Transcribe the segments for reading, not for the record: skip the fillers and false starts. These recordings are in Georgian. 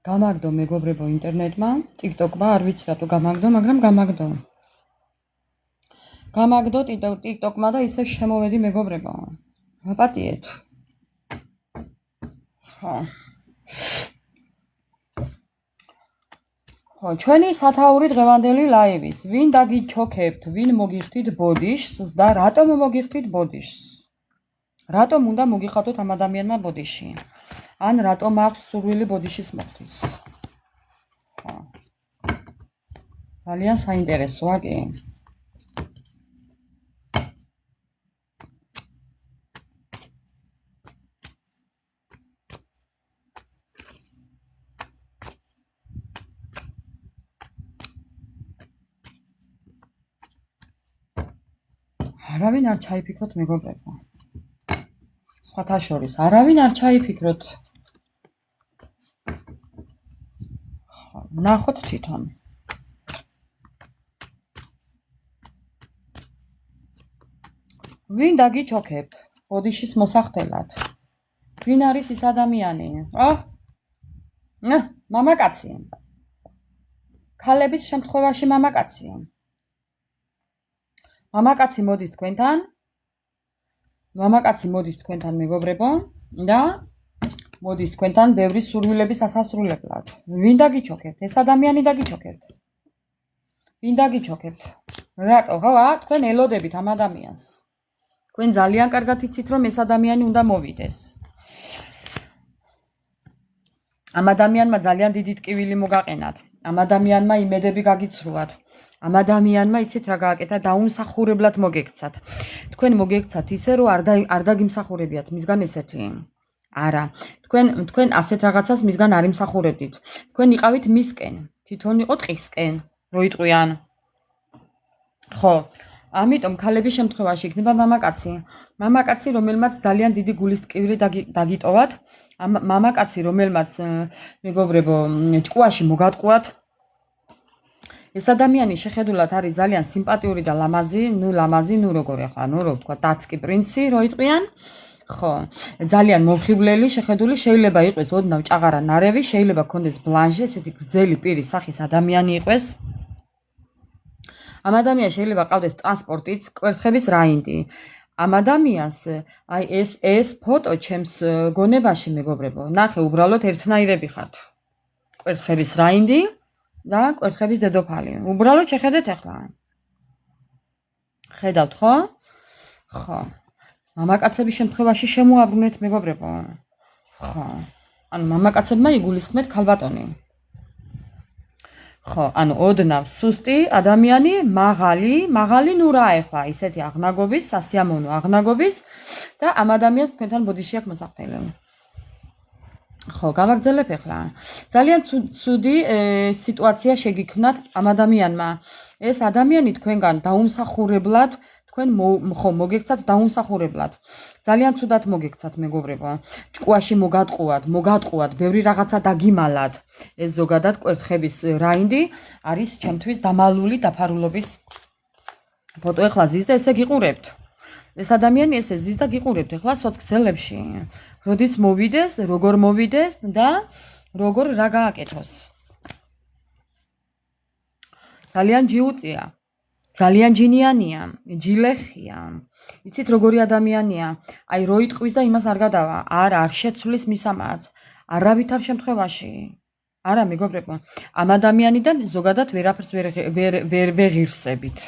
გამაგდო მეგობრებო ინტერნეტმა, TikTok-მა, არ ვიცი რატო გამაგდო, მაგრამ გამაგდო. გამაგდო TikTok-მა და ისე შემოვედი მეგობრებო. ვაპატიეთ. ხო, ჩვენი სათაური დღევანდელი ლაივის. ვინ დაგიჩოქებთ, ვინ მოგიხდით ბოდიშს და რატომ მოგიხდით ბოდიშს? რატომ უნდა მოგიხატოთ ამ ადამიანმა ბოდიში? ან რატომ აქვს სურვილი ბოდიშის მოხდის? ხო. ძალიან საინტერესოა კი. არავინ არ ჩაიფიქროთ მეგობრებო. სხვათა შორის არავინ არ ჩაიფიქროთ. ნახოთ თვითონ. ვინ დაგიჩოქებთ ბოდიშის მოსახდელად? ვინ არის ის ადამიანი? მამაკაცი. ქალების შემთხვევაში მამაკაცი. მამაკაცი მოდის თქვენთან. მამაკაცი მოდის თქვენთან მეგობრებო და მოდის თქვენთან ბევრი სურვილების ასასრულებლად. ვინ დაგიჩოქებთ? ეს ადამიანი დაგიჩოქებთ. ვინ დაგიჩოქებთ? რატო? თქვენ ელოდებით ამ ადამიანს. თქვენ ძალიან კარგად იცით რომ ეს ადამიანი უნდა მოვიდეს. ამ ადამიანმა ძალიან დიდი ტკივილი მოგაყენათ. ამ ადამიანმა იმედები გაგიცრუათ. ამ ადამიანმა იცით რა გააკეთა, დაუმსახურებლად მოგექცათ. თქვენ მოგექცათ ისე რომ არ დაგიმსახურებიათ მისგან ესეთი. არა, თქვენ ასეთ რაღაცას მისგან არ იმსახურებდით. თქვენ იყავით მისკენ, თვითონ იყო ტყისკენ, რო იტყვიან. ხო, ამიტომ ქალების შემთხვევაში იქნება მამაკაცი. მამაკაცი, რომელმაც ძალიან დიდი გულის ტკივილი დაგიტოვათ, მამაკაცი, რომელმაც მეგობრებო, ჭკუაში მოგატყუათ. ეს ადამიანი შეხედულად არის ძალიან სიმპათიური და ლამაზი, როგორ ახლა, რო ვთქვა, დაცკი პრინცი, რო იტყვიან. ხო, ძალიან მომხიბვლელი შეხედული, შეიძლება იყოს ოდნავ ჭაღარა ნარევი, შეიძლება ქონდეს ბლანჟე, ესეთი გრძელი პირის სახის ადამიანი იყოს. ამ ადამიანს შეიძლება ყავდეს ტრანსპორტიც, კვერთხების რაინდი. ამ ადამიანს აი ეს ფოტო ჩემს გონებაში მეგობრებო, ნახე უბრალოდ ერთნაირები ხართ. კვერთხების რაინდი და კვერთხების დედოფალი. უბრალოდ შეხედეთ ახლა. ხედავთ ხო? ხო. მამაკაცების შემთხვევაში შემოაბრუნეთ მეგობრებო. ხო. ანუ მამაკაცებმა იგულისხმეთ ქალბატონი. ხო, ანუ ოდნავ სუსტი ადამიანი, მაღალი ნურა ახლა, ისეთი აღნაგობის, სასიამოვნო აღნაგობის და ამ ადამიანს თქვენთან ბოდიში აქვს მოსახდელი. ხო, გავაგრძელებ ახლა. ძალიან ცუდი სიტუაცია შეგიქმნათ ამ ადამიანმა. ეს ადამიანი თქვენგან დაუმსახურებლად თქვენ მოგექცათ დაუმსახურებლად. ძალიან ცუდად მოგექცათ მეგობრებო. ჭკუაში მოგატყუათ, ბევრი რაღაცა დაგიმალათ. ეს ზოგადად კვერთხების რაინდი არის ჩემთვის დამალული დაფარულობის ფოტო. ახლა ზის და ესე გიყურებთ. ეს ადამიანი ესე ზის და გიყურებთ ახლა სოცგცელებში. როდის მოვიდეს, როგორ მოვიდეს და როგორ რა გააკეთოს. ძალიან ჯიუტია. ძალიან ჯინიანია, ჯილეხია. იცით როგორი ადამიანია? აი რო იტყვის და იმას არ გადავა, არ შეცვლის მისამართს. არავითარ შემთხვევაში. არა მეგობრებო, ამ ადამიანიდან ზოგადად ვერაფერს ვერ ვეღირსებით.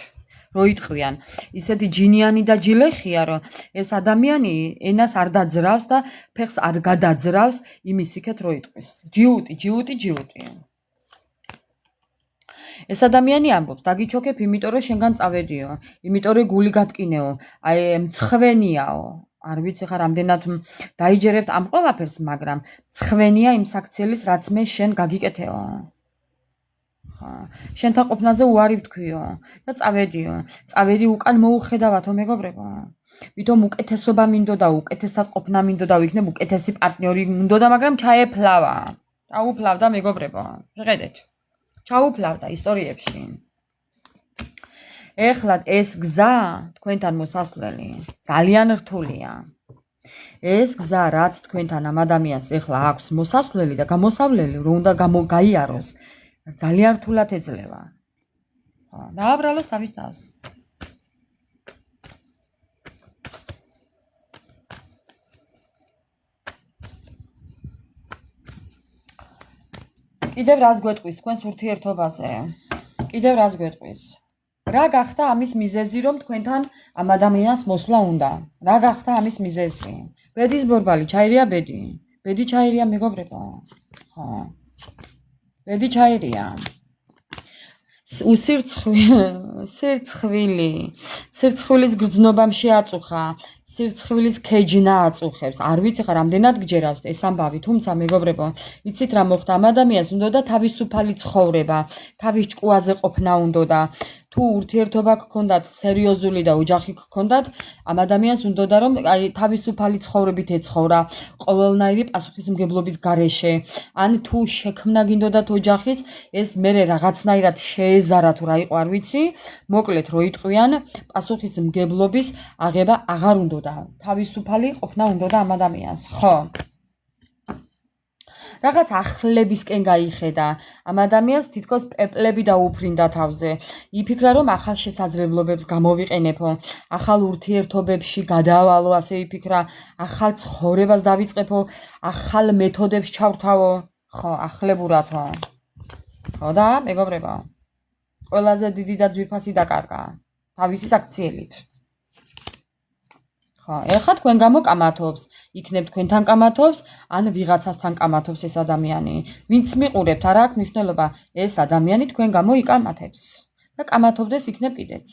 რო იტყვიან, ისეთი ჯინიანი და ჯილეხია, რომ ეს ადამიანი ენას არ დაძრავს და ფეხს არ გადაძრავს იმის იქეთ რო იტყვის. ჯიუტი. ეს ადამიანი ამბობს, დაგიჩოქებ, იმიტომ რომ შენგან წავედიო, იმიტომ რომ გული გატკინეო, აი მცხვენიაო. არ ვიცი ხა რამდენად დაიჯერებთ ამ ყველაფერს, მაგრამ მცხვენია იმ საქციელის, რაც მე შენ გაგიკეთეო. ხა, შენთან ყოფნაზე უარი ვთქვიო და წავედი უკან მოუხედავათო მეგობრებო. ვითომ უკეთესობა მინდოდა, უკეთესად ყოფნა მინდოდა, ვიქნებ უკეთესი პარტნიორი მინდოდა, მაგრამ ჩაუფლავდა მეგობრებო. შეხედეთ. ჩაუფლავდა ისტორიებში. ეხლა ეს გზა თქვენთან მოსასვლელი ძალიან რთულია. ეს გზა რაც თქვენთან ამ ადამიანს ეხლა აქვს მოსასვლელი და გამოსავლელი რომ უნდა გაიაროს ძალიან რთულად ეძლევა. ხო, დააბრალოს თავის თავს. კიდევ რას გვეტყვის თქვენს ურთიერთობაზე? კიდევ რას გვეტყვის? რა გახდა ამის მიზეზი, რომ თქვენთან ამ ადამიანს მოსვლა უნდა? რა გახდა ამის მიზეზი? ბედის ბორბალი ჩაირია ბედი. ბედი ჩაირია მეგობრებო. ხო. ბედი ჩაირია. სირცხვილის გრძნობამ შეაწუხა, სირცხვილის ქეჯნა აწუხებს. არ ვიცი ხა რამდენად გჯერავს ეს ამბავი, თუმცა მეგობრებო, იცით რა მოხდა? ამ ადამიანს უნდოდა თავისუფალი ცხოვრება, თავის ჭკუაზე ყოფნა უნდოდა. თუ ურთიერთობა გქონდათ სერიოზული და ოჯახი გქონდათ, ამ ადამიანს უნდოდა რომ აი თავისუფალი ცხოვრებით ეცხოვრა, ყოველნაირი პასუხისმგებლობის გარეშე. ან თუ შექმნა გინდოდათ ოჯახის, ეს მერე რაღაცნაირად შეეზარა თუ რა იყო არ ვიცი, მოკლედ რო იტყვიან, პასუხისმგებლობის აღება აღარ უნდოდა. თავისუფალი ყოფნა უნდოდა ამ ადამიანს, ხო? რაღაც ახლებისკენ გაიხედა. ამ ადამიანს თითქოს პეპლები დაუფრინდა თავზე. იფიქრა რომ ახალ შესაძლებლობებს გამოვიყენებო, ახალ ურთიერთობებში გადავალო, ასე იფიქრა, ახალ ცხოვრებას დავიწყებო, ახალ მეთოდებს ჩავრთავო. ხო, ახლებურათო. ხო და მეგობრებო, ყველაზე დიდი და ძვირფასი დაკარგა თავისი საქციელით. ხო, ეხლა თქვენ გამოკამათობს, იქნებ თქვენთან კამათობს, ან ვიღაცასთან კამათობს ეს ადამიანი. ვინც მიყურებთ, არა აქვს მნიშვნელობა, ეს ადამიანი თქვენ გამო იკამათებს და კამათობდეს იქნებ კიდეც.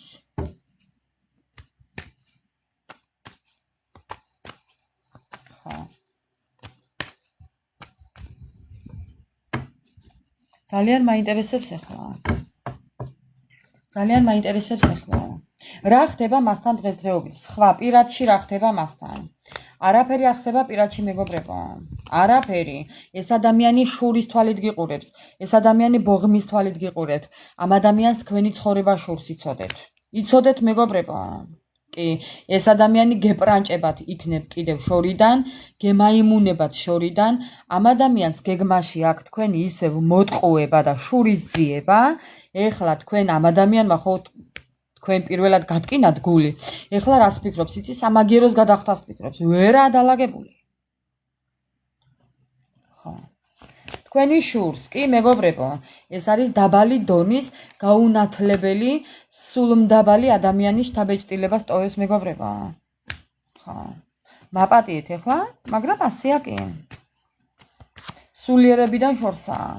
ხო. ძალიან მაინტერესებს ახლა. ძალიან მაინტერესებს ახლა. რა ხდება მასთან დღესდღეობით? სხვა პირადში რა ხდება მასთან? არაფერი არ ხდება პირადში მეგობრებო. არაფერი. ეს ადამიანი შურის თვალით გიყურებს. ეს ადამიანი ბოღმის თვალით გიყურებთ. ამ ადამიანს თქვენი ცხოვრება შურს იცოდეთ. იცოდეთ მეგობრებო. კი, ეს ადამიანი გეპრანჭებათ იქნებ კიდევ შორიდან, გემაიმუნებათ შორიდან. ამ ადამიანს გეგმაში აქვს თქვენი ისევ მოტყუება და შურის ძიება. ეხლა თქვენ ამ ადამიანმა ხო თქვენ პირველად გატკინათ გული. ეხლა რას ფიქრობს? იცი სამაგიეროს გადახდას ფიქრობს. ვერა დალაგებული. ხო. თქვენი შურს, კი მეგობრებო, ეს არის დაბალი დონის გაუნათლებელი, სულმდაბალი ადამიანის შთაბეჭდილებას ტოვებს მეგობრებო. ხო. მაპატიეთ ეხლა, მაგრამ ასეა კი. სულიერებიდან შორსაა.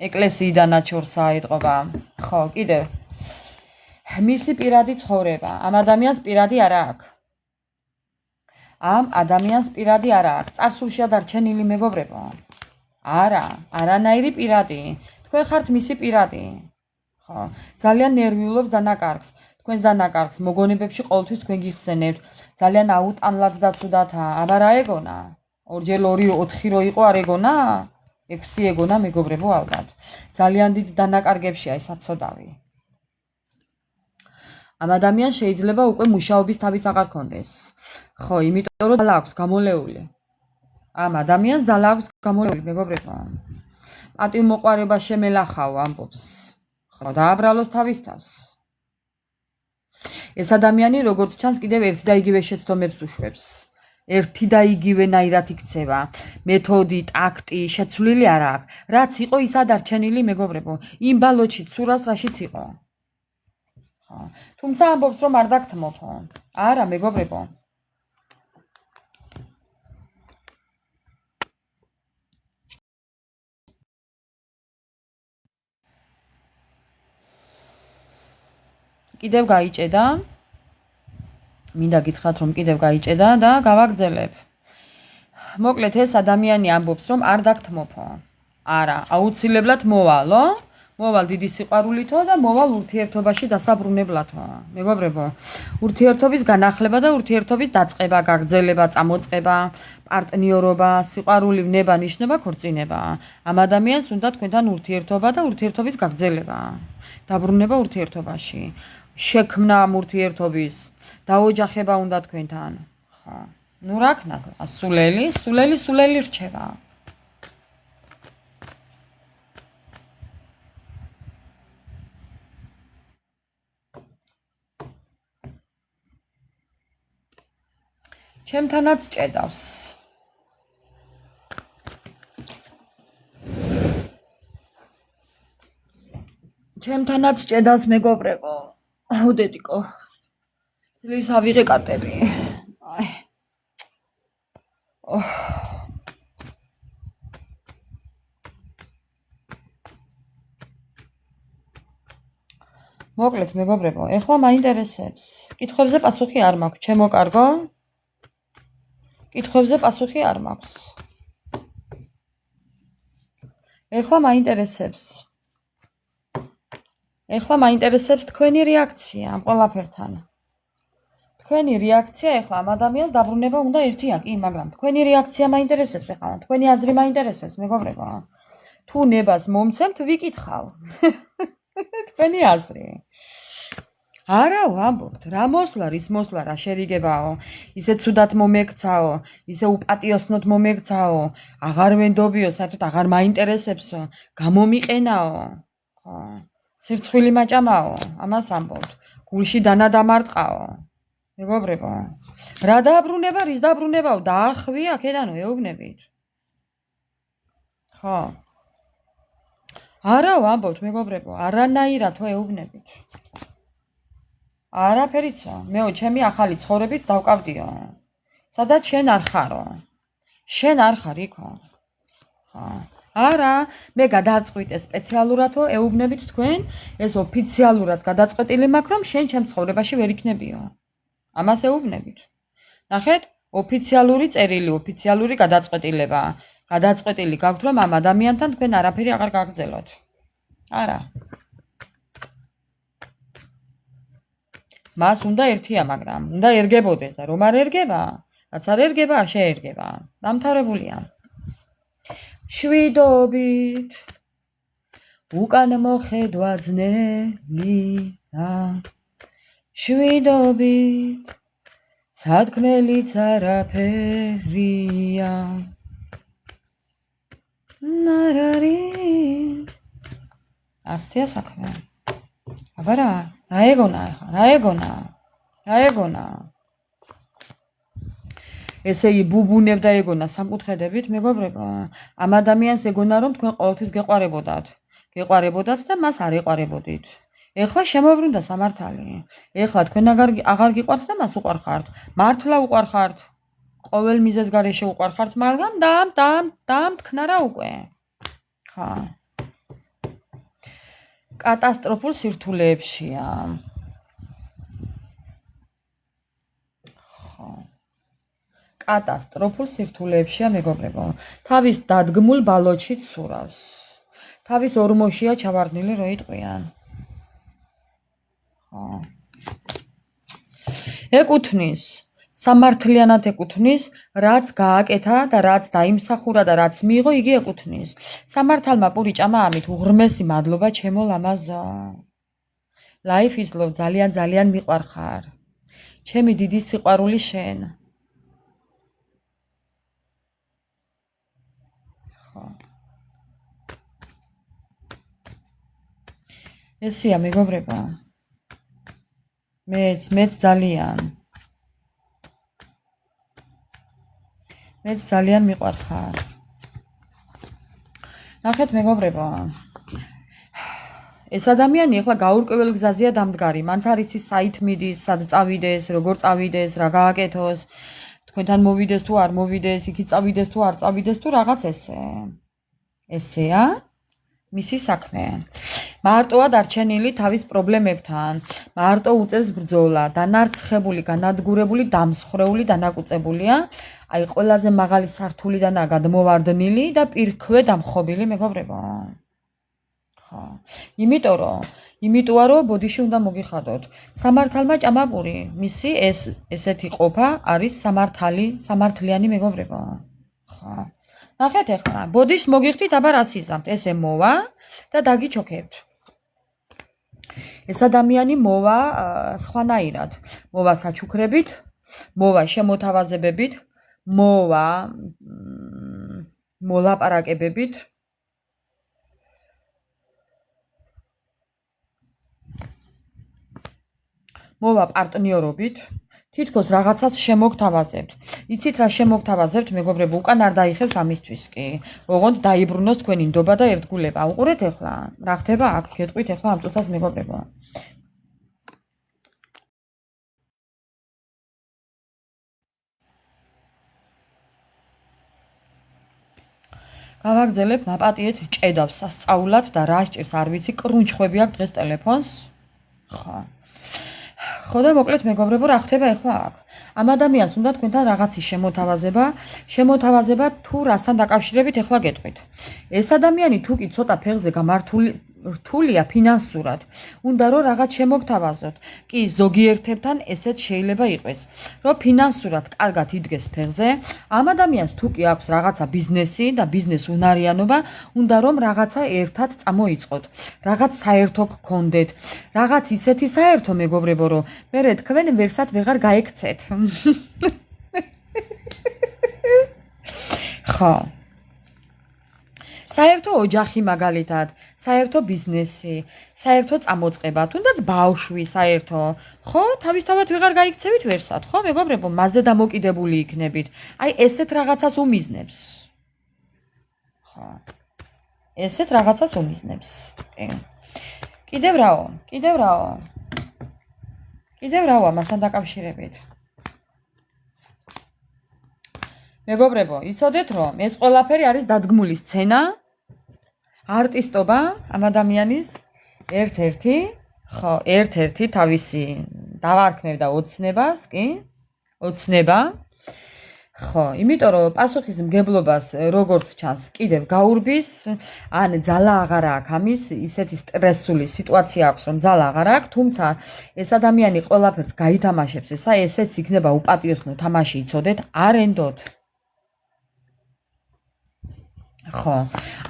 ეკლესიიდანაც შორსაა ეთყობა. ხო, კიდევ მისი პირადი ცხოვრება. ამ ადამიანს პირადი არა აქვს. ამ ადამიანს პირადი არა აქვს. წარსულშია დარჩენილი მეგობრებო. არა, არანაირი პირადი. თქვენ ხართ მისი პირადი. ხო, ძალიან ნერვიულობს დანაკარგს. თქვენს დანაკარგს მოგონებებში ყოველთვის თქვენ გიხსენებთ. ძალიან აუტანლად და ცუდათა. აბა რა ეგონა? 2x2 4 რო იყო არ ეგონა? 6 ეგონა მეგობრებო ალბათ. ძალიან დიდ დანაკარგებშია ეს აცოდავი. ამ ადამიანს შეიძლება უკვე მუშაობის თავიც აღარ კონდეს. ხო, იმიტომ რომ ძალა აქვს გამოლეული. ამ ადამიანს ძალა აქვს გამოლეული მეგობრებო. პატივმოყვარეობა შემელახაო ამბობს. ხო, დააბრალოს თავის თავს. ეს ადამიანი როგორც ჩანს კიდევ ერთი და იგივე შეცდომებს უშვებს. ერთი და იგივენაირად იქცევა. მეთოდი, ტაქტი შეცვლილი არ აქვს. რაც იყო ისა დარჩენილი მეგობრებო. იმ ბალოჩით სურას რაშიც იყო. თუმცა ამბობს რომ არ დაგთმობო. არა მეგობრებო. კიდევ გაიჭედა. მინდა გითხრათ რომ კიდევ გაიჭედა და გავაგრძელებ. მოკლედ ეს ადამიანი ამბობს რომ არ დაგთმობო. არა, აუცილებლად მოვალო. მოვალ დიდი სიყვარულითო და მოვალ ურთიერთობაში დასაბრუნებლათო. მეგობრებო, ურთიერთობის განახლება და ურთიერთობის დაწყება, გაგრძელება, წამოწყება, პარტნიორობა, სიყვარული ვნება ნიშნება ქორწინება. ამ ადამიანს უნდა თქვენთან ურთიერთობა და ურთიერთობის გაგრძელება. დაბრუნება ურთიერთობაში. შექმნა ამ ურთიერთობის, დაოჯახება უნდა თქვენთან. ხო. ნუ რა ქნა სულელი რჩება. ჩემთანაც ჭედავს. ჩემთანაც ჭედავს მეგობრებო. უდედიკო. ძლივს ავიღე კარტები. აი. მოკლედ მეგობრებო, ეხლა მაინტერესებს. კითხვებზე პასუხი არ მაქვს, ჩემო კარგო? კითხვებზე პასუხი არ მაქვს. ეხლა მაინტერესებს თქვენი რეაქცია ამ ყველაფერთან. თქვენი რეაქცია ეხლა ამ ადამიანს დაბრუნება უნდა ერთია კი, მაგრამ თქვენი რეაქცია მაინტერესებს ეხლა, თქვენი აზრი მაინტერესებს მეგობრებო. თუ ნებას მომცემთ, ვიკითხავ. თქვენი აზრი. არა ვამბობთ, რა მოსვლა, რის მოსვლა, რა შერიგებაო, ისე ცუდად მომექცაო, ისე უპატიოსნოდ მომექცაო, აღარ მენდობიო, საერთოდ აღარ მაინტერესებსო, გამომიყენაო, ხო, სირცხვილი მაჭამაო, ამას ამბობთ, გულში დანა დამარტყაო, მეგობრებო, რა დაბრუნება, რის დაბრუნებაო, დაახვი აქედანო, ეუბნებით, ხო, არა ვამბობთ, მეგობრებო, არანაირად თო ეუბნებით. არაფერიცო, მეო, ჩემი ახალი ცხოვრებით დავკავდიო. სადაც შენ არ ხარო. შენ არ ხარ იქო. ხო. არა, მე გადააწყვიტე სპეციალურადო ეუბნებით თქვენ, ეს ოფიციალურად გადაწყვეტილი მაქვს, რომ შენ ჩემ ცხოვრებაში ვერ იქნებიო. ამას ეუბნებით. ნახეთ, ოფიციალური წერილი, ოფიციალური გადაწყვეტილება. გადაწყვეტილი გაქვთ, რომ ამ ადამიანთან თქვენ არაფერი აღარ გაგრძელოთ. არა. მას უნდა ერთია, მაგრამ უნდა ერგებოდეს და რომ არ ერგება, რაც არ ერგება, არ შეერგება. დამთავრებულია. შვიდობით უკან მოხედვა ძნელია. შვიდობით სათქმელიც არაფერია. ნარარი ასწია საქმე. აბარა რა ეგონა ესე იბუბუნებ და ეგონა სამკუთხედებით მეგობრებო ამ ადამიანს ეგონა რომ თქვენ ყოველთვის გეყარებოდათ და მას არ ეყარებოდით ეხლა შემოbrunდა სამართალი ეხლა თქვენ აღარ გიყვართ და მას უყარხართ მართლა უყარხართ ყოველ მიზეზ გარეშე უყარხართ მაგრამ დამთქნა რა უკვე ხა კატასტროფულ სირთულეებშია. ხო. კატასტროფულ სირთულეებშია მეგობრებო. თავის დადგმულ ბალოჩით სურავს. თავის ორმოშია ჩავარდნილი რო იტყვიან. ხო. ეკუთვნის სამართლიანად ეკუთვნის, რაც გააკეთა და რაც დაიმსახურა და რაც მიიღო, იგი ეკუთვნის. სამართალმა პური ჭამა ამით უღრმესი მადლობა ჩემო ლამაზო. Life is love ძალიან მიყვარხარ. ჩემი დიდი სიყვარული შენ. ხო. ესია მეგობრებო. მეც ძალიან მიყვარხარ. ნახეთ მეგობრებო. ეს ადამიანი ახლა გაურკვეველ გზაზეა დამდგარი. მანც არ იცის საით მიდის, სად წავიდეს, როგორ წავიდეს, რა გააკეთოს, თქვენთან მოვიდეს თუ არ მოვიდეს, იქით წავიდეს თუ არ წავიდეს თუ რაღაც ესე. ესეა მისი საქმე. მარტოა დარჩენილი თავის პრობლემებთან. მარტო უწევს ბრძოლა, დანარცხებული, განადგურებული, დამსხრეული, დანაკუწებულია. აი ყველაზე მაღალი სართულიდანაა გადმოვარდნილი და პირქვე დამხობილი მეგობრებო. ხო. იმიტომ რომ ბოდიში უნდა მოგიხადოთ. სამართალმა ჭამაპური, მისი ესეთი ყოფა არის სამართლიანი მეგობრებო. ხო. ნახეთ ახლა, ბოდიშს მოგიხდით, აბა რას იზამთ? ესე მოვა და დაგიჩოქებთ. ეს ადამიანი მოვა სხვანაირად. მოვა საჩუქრებით, მოვა შემოთავაზებებით, მოვა მოლაპარაკებებით მოვა პარტნიორობით თითქოს რაღაცას შემოგთავაზებთ. იცით რა შემოგთავაზებთ, მეგობრებო, უკან არ დაიხევს ამისთვის კი. ოღონდ დაიბრუნოს თქვენი ნდობა და ერთგულება. უყურეთ ახლა, რა ხდება აქ, გეტყვით ახლა ამ წუთას მეგობრებო. გავაგზელებ მაპატიეთ ჭედავს სასწაულად და რა სჭირს არ ვიცი, კრუნჩხვები აქვს დღეს ტელეფონს. ხო და მოკლედ მეგობრებო, რა ხდება ახლა აქ? ამ ადამიანს უნდა თქვენთან რაღაცის შემოთავაზება თუ რასთან დაკავშირებით ახლა გეტყვით. ეს ადამიანი თუ კი ცოტა ფეხზე რთულია ფინანსურად, უნდა რომ რაღაც შემოგთავაზოთ. კი, ზოგიერთებთან ესეც შეიძლება იყოს, რომ ფინანსურად კარგად იდგეს ფეხზე. ამ ადამიანს თუ კი აქვს რაღაცა ბიზნესი და ბიზნეს უნარიანობა, უნდა რომ რაღაცა ერთად წამოიწყოთ. რაღაც საერთო გქონდეთ, რაღაც ისეთი საერთო მეგობრებო, რომ მერე თქვენ ვერსად ვეღარ გაექცეთ. ხო. საერთო ოჯახი მაგალითად, საერთო ბიზნესი, საერთო წამოწყება, თუნდაც ბავშვი საერთო, ხო, თავისთავად ვეღარ გაიქცევით ვერსად, ხო, მეგობრებო, მასზე დამოკიდებული იქნებით. აი, ესეთ რაღაცას უმიზნებს. ხო. ესეთ რაღაცას უმიზნებს. კიდევ რაო, მასთან დაკავშირებით. მეგობრებო, იცოდეთ რომ ეს ყველაფერი არის დადგმული სცენა, არტისტობა ამ ადამიანის ერთ-ერთი თავისი დავარქმევდა ოცნებას, კი? ოცნება. ხო, იმიტომ რომ პასუხისმგებლობას როგორც ჩანს, კიდევ გაურბის, ან ძალა აღარ აქვს ამის, ისეთი სტრესული სიტუაცია აქვს, რომ ძალა აღარ აქვს, თუმცა ეს ადამიანი ყველაფერს გაითამაშებს, ესეც იქნება უპატიოსნო თამაში, იცოდეთ, არენდოთ. ხო,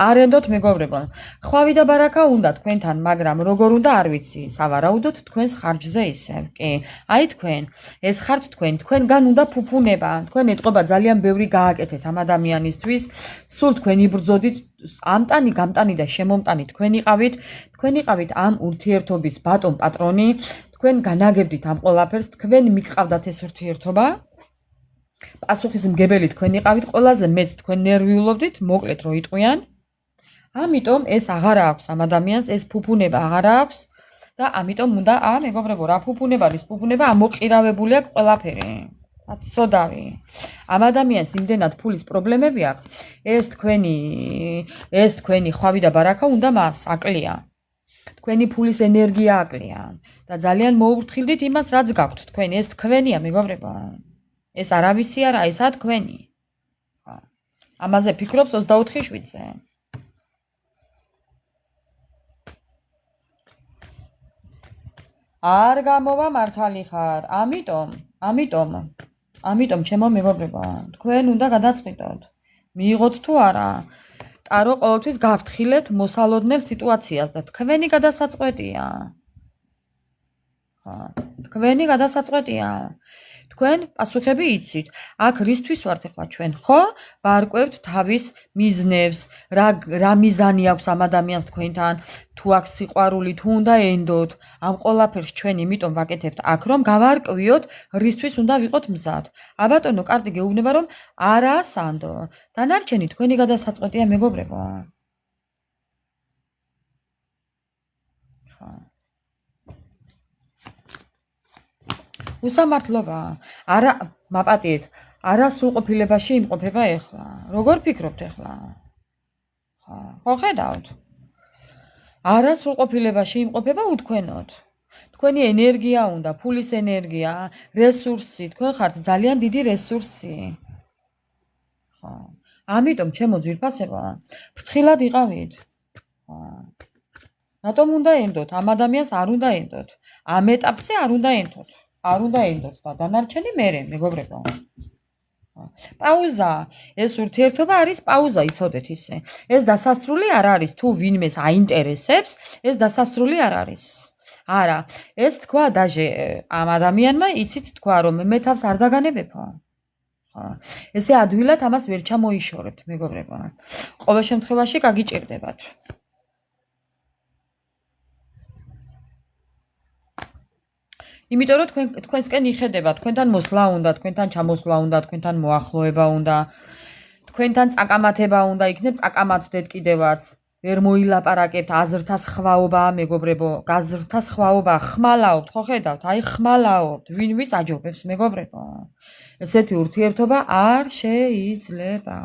არენდოთ მეგობრებო. ხვავი და ბარაკა უნდა თქვენთან, მაგრამ როგორ უნდა არ ვიცი, სავარაუდოდ თქვენს ხარჯზე ისევ. კი, აი თქვენ, ეს ხართ თქვენგან უნდა ფუფუნება. თქვენ ეტყობა ძალიან ბევრი გააკეთეთ ამ ადამიანისთვის, სულ თქვენ იბრძოდით, ამტანი, გამტანი და შემომტანი თქვენ იყავით ამ ურთიერთობის ბატონ პატრონი, თქვენ განაგებდით ამ ყველაფერს, თქვენ მიგყავდათ ეს ურთიერთობა. პასუხისმგებელი თქვენ იყავით, ყველაზე მეც თქვენ ნერვიულობდით, მოკლედ რო იტყვიან. ამიტომ ეს აღარ აქვს ამ ადამიანს, ეს ფუფუნება აღარ აქვს და ამიტომ უნდა, მეგობრებო, რა ფუფუნება არის, ფუფუნება ამოყირავებული აქვს ყველაფერი. სოდავი. ამ ადამიანს იმდენად ფულის პრობლემები აქვს, ეს თქვენი ხვავი და ბარაკა უნდა მას აკლია. თქვენი ფულის ენერგია აკლია და ძალიან მოუფრთხილდით იმას, რაც გაქვთ თქვენ, ეს თქვენია, მეგობრებო. ეს არავისი არა, ესა თქვენი. ამაზე ფიქრობს 24/7-ზე. არ გამოვა მართალი ხარ. ამიტომ ჩემო მეგობრებო, თქვენ უნდა გადაწყვიტოთ. მიიღოთ თუ არა. ტარო ყოველთვის გაფრთხილეთ მოსალოდნელ სიტუაციას და თქვენი გადასაწყვეტია. ხო, თქვენი გადასაწყვეტია. თქვენ პასუხები იცით. აქ რისთვის ვართ ახლა ჩვენ, ხო? ვარკვევთ თავის მიზნებს, რა მიზანი აქვს ამ ადამიანს თქვენთან, თუ აქვს სიყვარული, თუ უნდა ენდოთ. ამ ყველაფერს ჩვენ იმიტომ ვაკეთებთ აქ, რომ გავარკვიოთ, რისთვის უნდა ვიყოთ მზად. აბატონო, კარტი გეუბნება, რომ არაა სანდო. დანარჩენი თქვენი გადასაწყვეტია, მეგობრებო. უსამართლობა. არა, მაპატიეთ, არა სრულყოფილებაში იმყოფება ახლა. როგორ ფიქრობთ ახლა? ხო, ხედავთ. არა სრულყოფილებაში იმყოფება უთქვენოთ. თქვენი ენერგია უნდა, ფულის ენერგია, რესურსი, თქვენ ხართ ძალიან დიდი რესურსი. ხო. ამიტომ ჩემო ძვირფასებო, ფრთხილად იყავით. ხო. რატომ უნდა ენდოთ? ამ ადამიანს არ უნდა ენდოთ. ამ ეტაპზე არ უნდა ენდოთ. არ უნდა ენდოთ და დანარჩენი მერე, მეგობრებო. პაუზა. ეს ურთიერთობა არის პაუზა, იცოდეთ ისე. ეს დასასრული არ არის, თუ ვინმეს აინტერესებს, ეს დასასრული არ არის. არა, ეს თქვა დაჟე ამ ადამიანმა, იცით თქვა რომ მე თავს არ დაგანებებო. ხო ესე ადვილად ამას ვერ ჩამოიშორებთ მეგობრებო ყოველ შემთხვევაში გაგიჭირდებათ იმიტომ რომ თქვენსკენ იხედება თქვენთან მოსვლა უნდა თქვენთან ჩამოსვლა უნდა თქვენთან მოახლოება უნდა თქვენთან წაკამათება უნდა იქნებ წაკამათდეთ კიდევაც ვერ მოილაპარაკებთ აზრთა სხვაობა მეგობრებო გაზრთა სხვაობა ხმალაობთ ხო ხედავთ აი ხმალაობთ ვინ ვის აჯობებს მეგობრებო ესეთი ურთიერთობა არ შეიძლება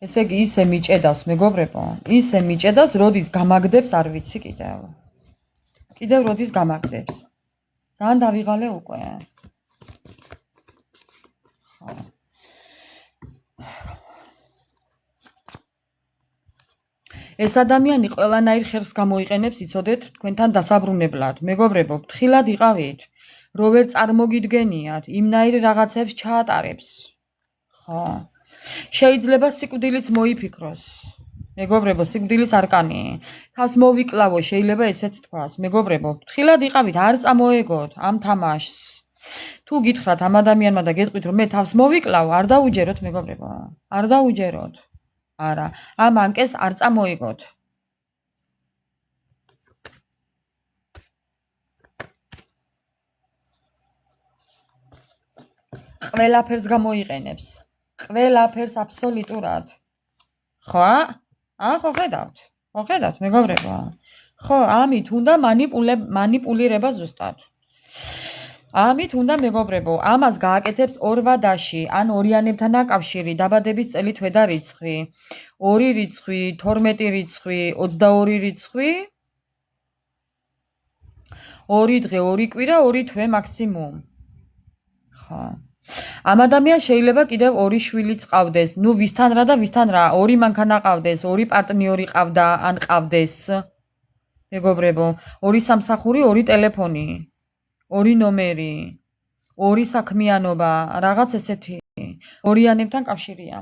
ესე იგი ისე მიჭედავს მეგობრებო ისე მიჭედავს როდის გამაგდებს არ ვიცი კიდევ როდის გამაგდებს ძალიან დავიღალე უკვე ეს ადამიანი ყველანაირ ხერხს გამოიყენებს იცოდეთ თქვენთან დასაბრუნებლად მეგობრებო ფრთხილად იყავით რო ვერ წარმოგიდგენიათ იმნაირ რაღაცებს ჩაატარებს ხო შეიძლება სიკვდილიც მოიფიქროს მეგობრებო სიკვდილის არკანი თავს მოვიკლავო შეიძლება ესეც თქვას მეგობრებო ფრთხილად იყავით არ წამოეგოთ ამ თამაშს თუ გითხრათ ამ ადამიანმა და გეტყვით რომ მე თავს მოვიკლავ არ დაუჯეროთ მეგობრებო არ დაუჯეროთ არა ამ ანკეს არ წამოიგოთ ყველაფერს გამოიყენებს ყველაფერს აბსოლუტურად ხო ხო ხედავთ მეგობრებო ხო ამით უნდა მანიპულირება ზუსტად ამით უნდა მეგობრებო ამას გააკეთებს ორ ვადაში ან ორიანებთან აკავშირი დაბადების წელი თვე და რიცხვი 2 რიცხვი 12 რიცხვი 22 რიცხვი 2 დღე 2 კვირა 2 თვე მაქსიმუმ ხო ამ ადამიანს შეიძლება კიდევ 2 შვილიც ყავდეს ნუ ვისთან რა და ვისთან რა 2 მანქანა ყავდეს 2 პარტნიორი ყავდა ან ყავდეს მეგობრებო 2 სამსახური 2 ტელეფონი 2 ნომერი 2 საქმიანობა რაღაც ესეთი ორიანებთან კავშირია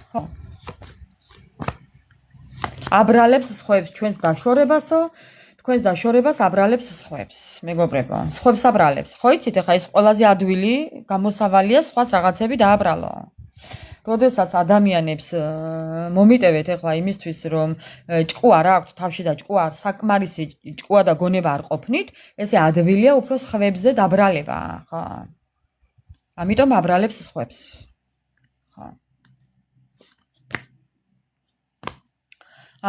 ხო აბრალებს სხვებს ჩვენს დაშორებასო თქვენს დაშორებას აბრალებს სხვებს მეგობრებო სხვებს აბრალებს ხო იცით ეხა ეს ყველაზე ადვილი გამოსავალია სხვას რაღაცები დააბრალო როდესაც ადამიანებს მომიტევეთ ეხლა იმისთვის რომ ჭკუა რა აქვთ თავში და ჭკუა საკმარისი ჭკუა და გონება არ ყოფნით ესე ადვილია უფრო სხვებზე დაბრალება ხო ამიტომ აბრალებს სხვებს ხო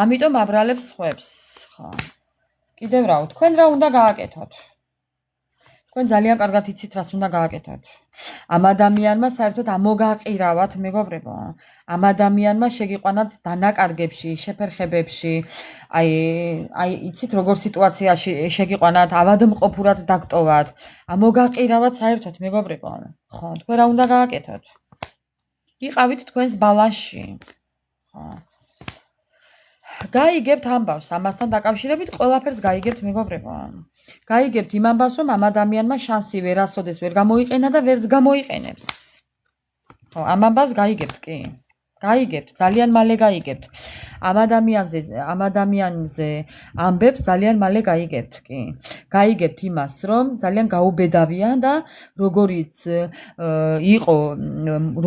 ამიტომ აბრალებს სხვებს ხო კიდევ რა თქვენ რა უნდა გააკეთოთ თქვენ ძალიან კარგად იცით რას უნდა გააკეთოთ ამ ადამიანმა საერთოდ ამოგაყირავათ მეგობრებო ამ ადამიანმა შეგიყვანათ დანაკარგებში შეფერხებებში აი იცით როგორ სიტუაციაში შეგიყვანათ ავადმყოფურად დაგტოვათ ამოგაყირავათ საერთოდ მეგობრებო ხო თქვენ რა უნდა გააკეთოთ იყავით თქვენს ბალანსში ხო გაიგებთ ამბავს ამასთან დაკავშირებით ყველაფერს გაიგებთ მეგობრებო გაიგებთ იმ ამბავს რომ ამ ადამიანმა შანსი ვერასოდეს ვერ გამოიყენა და ვერც გამოიყენებს ხო ამ ამბავს გაიგებთ კი გაიგებთ ძალიან მალე გაიგებთ ამ ადამიანზე ამბებს ძალიან მალე გაიგებთ კი გაიგებთ იმას რომ ძალიან გაუბედავია და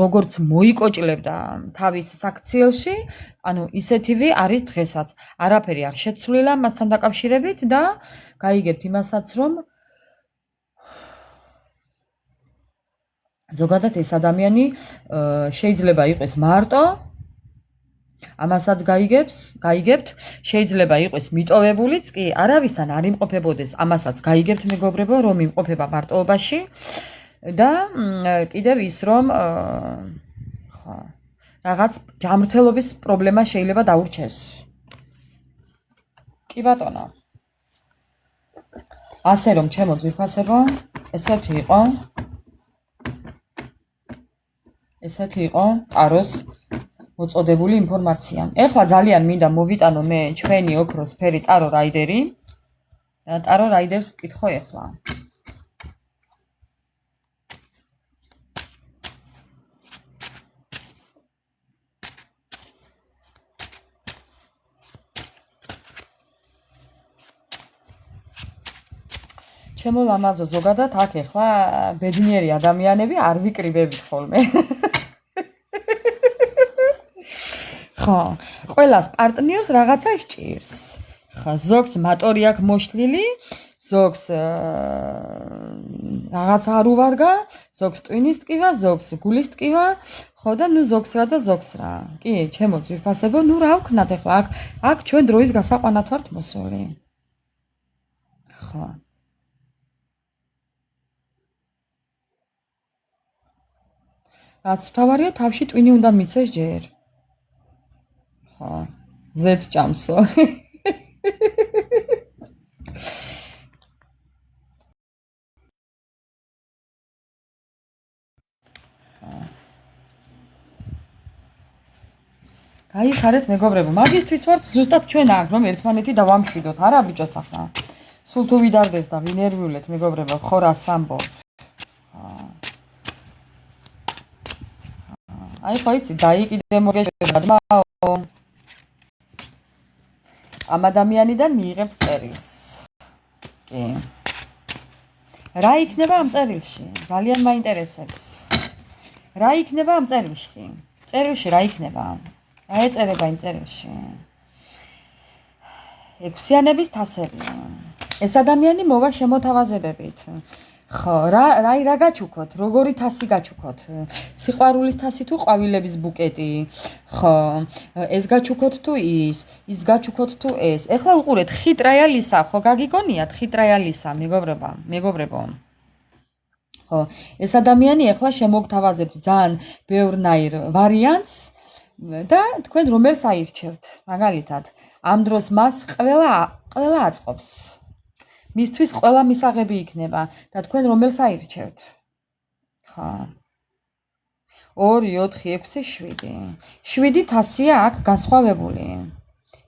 როგორც მოიკოჭლებდა თავის საქციელში ანუ ისეთივე არის დღესაც არაფერი არ შეცვლილა მასთან დაკავშირებით და გაიგებთ იმასაც რომ ზოგადად ეს ადამიანი შეიძლება იყოს მარტო ამასაც გაიგებთ შეიძლება იყოს მიტოვებულიც კი არავისთან არ იმყოფებოდეს ამასაც გაიგებთ მეგობრებო რომ იმყოფება მარტოობაში და კიდევ ის რომ ხო რაღაც ჯანმრთელობის პრობლემა შეიძლება დაურჩეს კი ბატონო ასე რომ ჩემო ძვირფასებო ესეთი იყო ესეთი იყო ტაროს მოწოდებული ინფორმაცია. ეხლა ძალიან მინდა მოვიტანო მე ჩვენი ოქროს ფერი ტარო რაიდერი. ტარო რაიდერს ვკითხო ეხლა. ჩემო ლამაზო ზოგადად აქ ეხლა ბედნიერი ადამიანები არ ვიკრიბებით ხოლმე. ხო, ყველას პარტნიორს რაღაცა სჭირს. ხო, ზოგს მატორი აქვს მოშლილი, ზოგს რაღაც არ უვარგა, ზოგს ტვინის ტკივა, ზოგს გულის ტკივა, ხო და ნუ ზოგს რა და ზოგს რა. კი, ჩემო ძვირფასებო, ნუ რა ვქნათ ეხლა აქ ჩვენ დროის გასაყვანად ვართ მოსული. ხო. რაც თავარია თავში ტვინი უნდა მიცეს ჯერ. ხო, ზეც ჭამსო. გაიხარეთ მეგობრებო, მაგისთვის ვართ ზუსტად ჩვენ აქ რომ ერთმანეთი დავამშვიდოთ, არა ბიჭოს ახლა. სულ თუ ვიდარდეს და ვინერვიულეთ მეგობრებო, ხო რა სამბობთ. აი ხო იცი, დაიკიდე მოგეშვა დმაო. ამ ადამიანიდან მიიღებთ წერილს. კი. რა იქნება ამ წერილში? ძალიან მაინტერესებს. რა იქნება ამ წერილში? წერილში რა იქნება? რა ეწერება იმ წერილში? ექვსიანების თასები. ეს ადამიანი მოვა შემოთავაზებებით. ხო, რა გაჩუქოთ? როგორი თასი გაჩუქოთ? სიყვარულის თასი თუ ყვავილების ბუკეტი? ხო, ეს გაჩუქოთ თუ ის გაჩუქოთ თუ ეს. ეხლა უყურეთ, ხიტრაიალისა, ხო გაგიგონიათ ხიტრაიალისა, მეგობრებო. ხო, ეს ადამიანი ეხლა შემოგთავაზებთ ძალიან ბევრნაირ ვარიანტს და თქვენ რომელს აირჩევთ? მაგალითად, ამ დროს მას ყველა აწყობს. მისთვის ყველა მისაღები იქნება და თქვენ რომელს აირჩევთ? ხო. 2, 4, 6, 7. 7 თასია აქ განსხვავებული.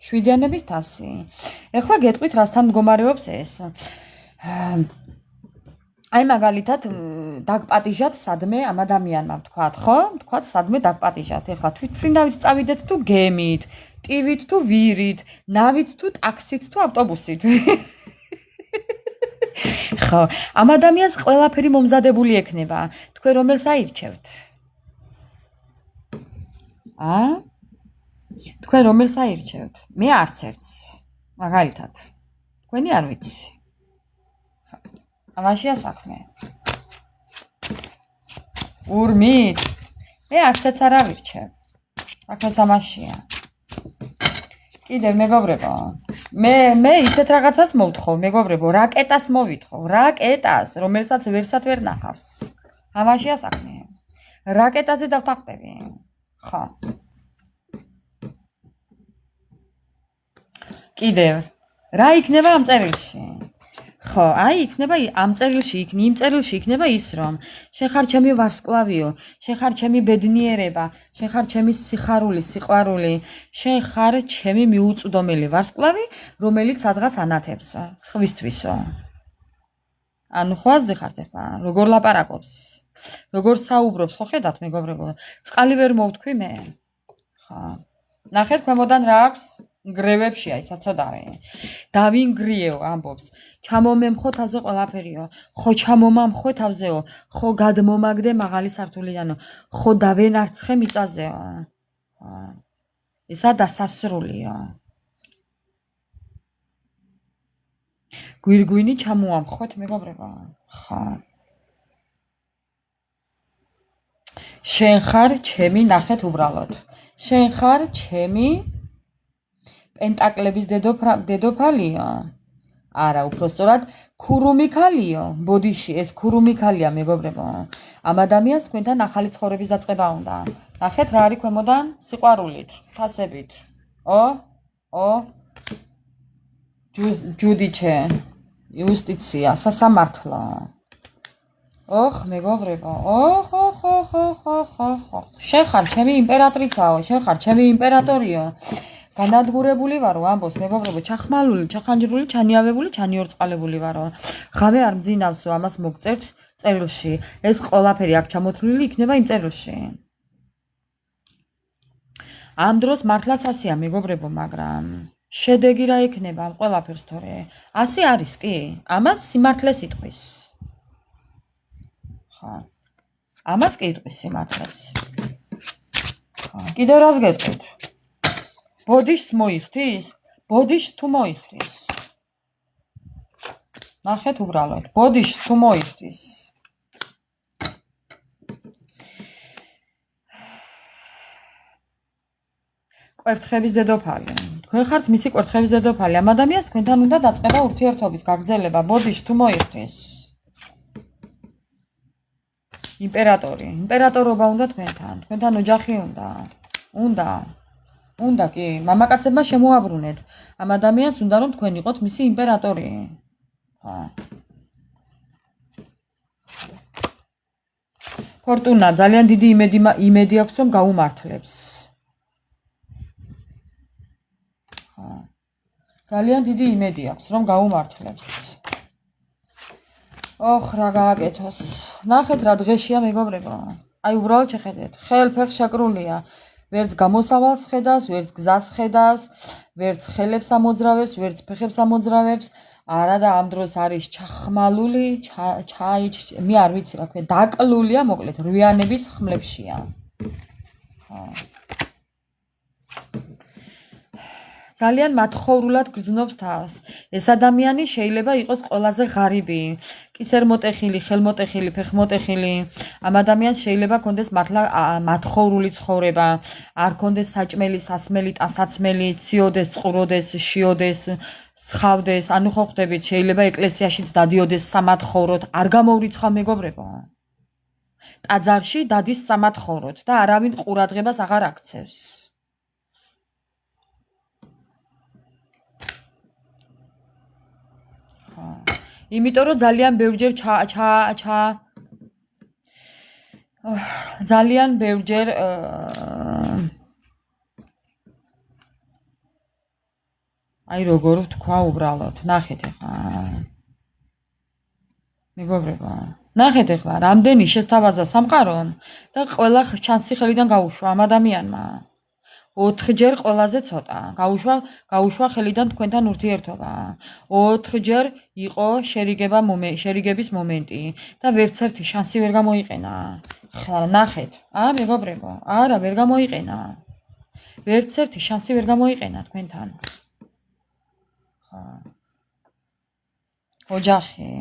7-იანების თასი. ეხლა გეტყვით რასთან მდგომარეობს ეს. აი მაგალითად დაგპატიჟათ სადმე ამ ადამიანმა ვთქვათ, ხო? ვთქვათ სადმე დაგპატიჟათ. ეხლა თვითმფრინავით წავიდეთ თუ გემით, ტივით თუ ვირით, ნავით თუ ტაქსით თუ ავტობუსით. ხო, ამ ადამიანს ყველაფერი მომზადებული ექნება. თქვენ რომელს აირჩევთ? თქვენ რომელს აირჩევთ? მე არც ერთს. მაგალითად. თქვენი არ ვიცი. ამაშია საქმე. ურმით? მე არცაც არ ავირჩევ. საქმეც ამაშია. კიდევ მეგობრებო, მე ისეთ რაღაცას მოვთხოვ, მეგობრებო, რაკეტას მოვითხოვ, რაკეტას, რომელსაც ვერსად ვერ ნახავს. ამაშია საქმე. რაკეტაზე დავთანხმდები. ხო. კიდევ რა იქნება ამ წერილში? ხო, აი იქნება ამ წერილში, იმ წერილში იქნება ის, რომ შენ ხარ ჩემი ვარსკვლავიო, შენ ხარ ჩემი ბედნიერება, შენ ხარ ჩემი სიხარული, სიყვარული, შენ ხარ ჩემი მიუწვდომელი ვარსკვლავი, რომელიც სადღაც ანათებსო, სხვისთვისო. ანუ ხვაზე ხართ ახლა, როგორ ლაპარაკობს, როგორ საუბრობს, ხო ხედავთ მეგობრებო, წყალი ვერ მოვთქვი მე. ხო. ნახეთ ქვემოდან რა აქვს? გრევებშია ისა ცოდავე. დავინგრიეო ამბობს. ჩამომემხო თავზე ყველაფერიო. ხო ჩამომამხო თავზეო. ხო გადმომაგდე მაღალი სართულიდანო. ხო დავენარცხე მიწაზეო. ისა დასასრულიო. გვირგვინი ჩამოამხოთ მეგობრებო. ხო. შენ ხარ ჩემი ნახეთ უბრალოდ. შენ ხარ ჩემი პენტაკლების დედოფალიო? არა, უпростоრად ქურუმიქალიო. ბოდიში ეს ქურუმიქალია მეგობრებო. ამ ადამიანს თქვენთან ახალი ცხოვრების დაწყება უნდა. ნახეთ რა არის ქვემოდან? სიყვარულით, თასებით. ჯუდიჩე, იუსტიცია, სასამართლო. ოხ, მეგობრებო. ოხ. შენ ხარ ჩემი იმპერატრიცაო, შენ ხარ ჩემი იმპერატორიო. განადგურებული ვარო ამბოს მეგობრებო, ჩახმალული, ჩახანჯრული, ჩანიავებული, ჩანიორწყალებული ვარო. ღამე არ მძინავსო ამას მოგწერთ წერილში. ეს ყველაფერი აქ ჩამოთვლილი იქნება იმ წერილში. ამ დროს მართლაც ასეა მეგობრებო, მაგრამ შედეგი რა იქნება ამ ყველაფერს თორე? ასე არის კი? ამას სიმართლეს იტყვის. ხა. ამას კი იტყვის სიმართლეს. ხა, კიდევ რას გეტყვით? ბოდიშს მოიხდის? ბოდიშს თუ მოიხდის? ნახეთ უბრალოდ, ბოდიშს თუ მოიხდის? კვერთხების დედოფალი. თქვენ ხართ მისი კვერთხების დედოფალი. ამ ადამიანს თქვენთან უნდა დაწყება ურთიერთობის გაგრძელება. ბოდიშს თუ მოიხდის? იმპერატორი. იმპერატორობა უნდა თქვენთან. თქვენთან ოჯახი უნდა. უნდა კი, მამაკაცებმა შემოაბრუნეთ. ამ ადამიანს უნდა რომ თქვენ იყოთ მისი იმპერატორი. ხა. ფორტუნა ძალიან დიდი იმედი აქვს რომ გაუმართლებს. ძალიან დიდი იმედი აქვს რომ გაუმართლებს. ოხ რა გააკეთოს. ნახეთ რა დღეშია მეგობრებო. აი უბრალოდ შეხედეთ. ხელფეხ შეკრულია. ვერც გამოსავალს ხედავს, ვერც გზას ხედავს, ვერც ხელებს ამოძრავებს, ვერც ფეხებს ამოძრავებს. არა და ამ დროს არის ჩახმალული, მე არ ვიცი რა ქვია, დაკლულია, მოკლედ, რვიანების ხმლებშია. ძალიან მათხოვრულად გრძნობს თავს. ეს ადამიანი შეიძლება იყოს ყველაზე ღარიბი, კისერმოტეხილი, ხელმოტეხილი, ფეხმოტეხილი. ამ ადამიანს შეიძლება კონდეს მართლა მათხოვრული ცხოვრება, არ კონდეს საჭმელი, სასმელი, ტანსაცმელი, ციოდეს, წყუროდეს, შიოდეს, სხავდეს, ანუ ხო ხვდებით, შეიძლება ეკლესიაშიც დადიოდეს სამათხოვროდ, არ გამოვრიცხავ მეგობრებო. ტაძარში დადის სამათხოვროდ და არავინ ყურადღებას აღარ აქცევს. იმიტომ რომ ძალიან ბევრჯერ ძალიან ბევრჯერ აი როგორ ვთქვა უბრალოდ, ნახეთ ახლა. მეგობრებო, ნახეთ ახლა, რამდენი შესთავაზა სამყარომ და ყველა ჩანსი ხელიდან გაუშვა ამ ადამიანმა. 4ჯერ ყველაზე ცოტა. გაუშვა ხელიდან თქვენთან ურთიერთობა. 4ჯერ იყო შერიგების მომენტი და ვერც ერთი შანსი ვერ გამოიყენა. ხლა ნახეთ. მეგობრებო, არა ვერ გამოიყენა. ვერც ერთი შანსი ვერ გამოიყენა თქვენთან. ოჯახი.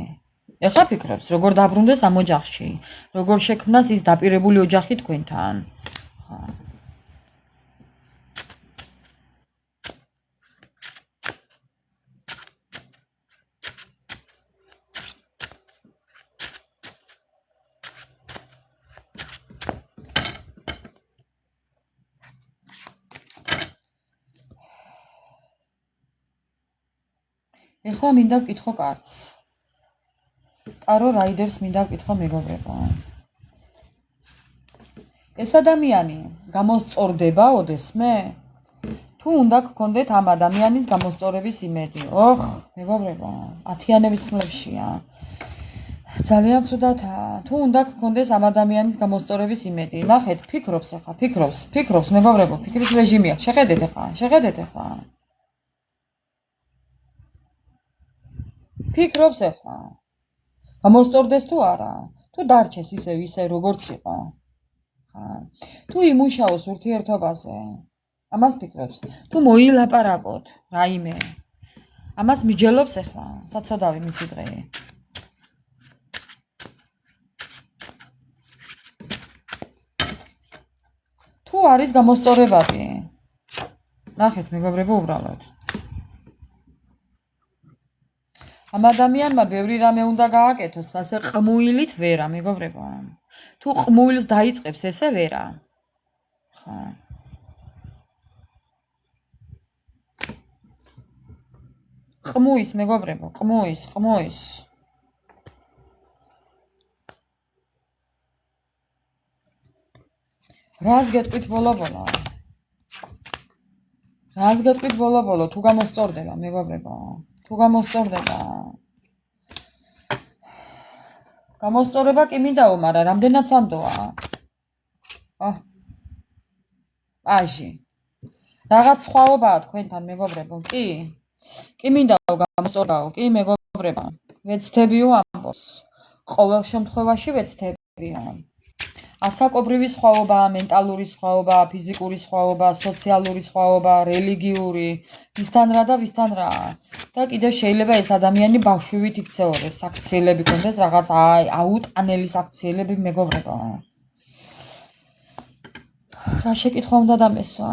ეხლა ფიქრობს, როგორ დაბრუნდეს ამ ოჯახში, როგორ შექმნას ის დაპირებული ოჯახი თქვენთან. ეხლა მინდა ვკითხო კარტს. ტარო რაიდერს მინდა ვკითხო მეგობრებო. ეს ადამიანი გამოსწორდება ოდესმე? თუ უნდა გქონდეთ ამ ადამიანის გამოსწორების იმედი. ოხ, მეგობრებო, ათიანების ხმლებშია. ძალიან ცუდათაა. თუ უნდა გქონდეს ამ ადამიანის გამოსწორების იმედი. ნახეთ, ფიქრობს ახლა, ფიქრობს მეგობრებო, ფიქრის რეჟიმი აქვს. შეხედეთ ახლა. ფიქრობს ახლა. გამოსწორდეს თუ არა? თუ დარჩეს ისე როგორც იყო? თუ იმუშაოს ურთიერთობაზე? ამას ფიქრობს. თუ მოილაპარაკოთ რაიმე? ამას მიჯელობს ახლა, საცოდავი მისი დღე. თუ არის გამოსწორებადი? ნახეთ მეგობრებო უბრალოდ. ამ ადამიანმა ბევრი რამე უნდა გააკეთოს, ასე ყმუილით ვერა, მეგობრებო. თუ ყმუილს დაიწყებს, ესე ვერა. ხა. ყმუის, მეგობრებო, ყმუის. რას გეტყვით ბოლო-ბოლო? რას გეტყვით ბოლო-ბოლო? თუ გამოსწორდება, მეგობრებო. თუ გამოსწორდება. გამოსწორება კი მინდაო, მაგრამ რამდენად სანდოა? პაჟი. რაღაც სხვაობაა თქვენთან, მეგობრებო, კი? კი მინდაო გამოსწორებაო, კი მეგობრებო. ვეცდებიო ამბობს. ყოველ შემთხვევაში ვეცდებიო. ასაკობრივი სხვაობაა, მენტალური სხვაობაა, ფიზიკური სხვაობაა, სოციალური სხვაობაა, რელიგიური, ვისთან რა და ვისთან რა. და კიდევ შეიძლება ეს ადამიანი ბავშვივით იქცეორეს, საქციელები კონდეს, რაღაც აუტანელი საქციელები, მეგობრებო. რა შეკითხვა უნდა დამესვა?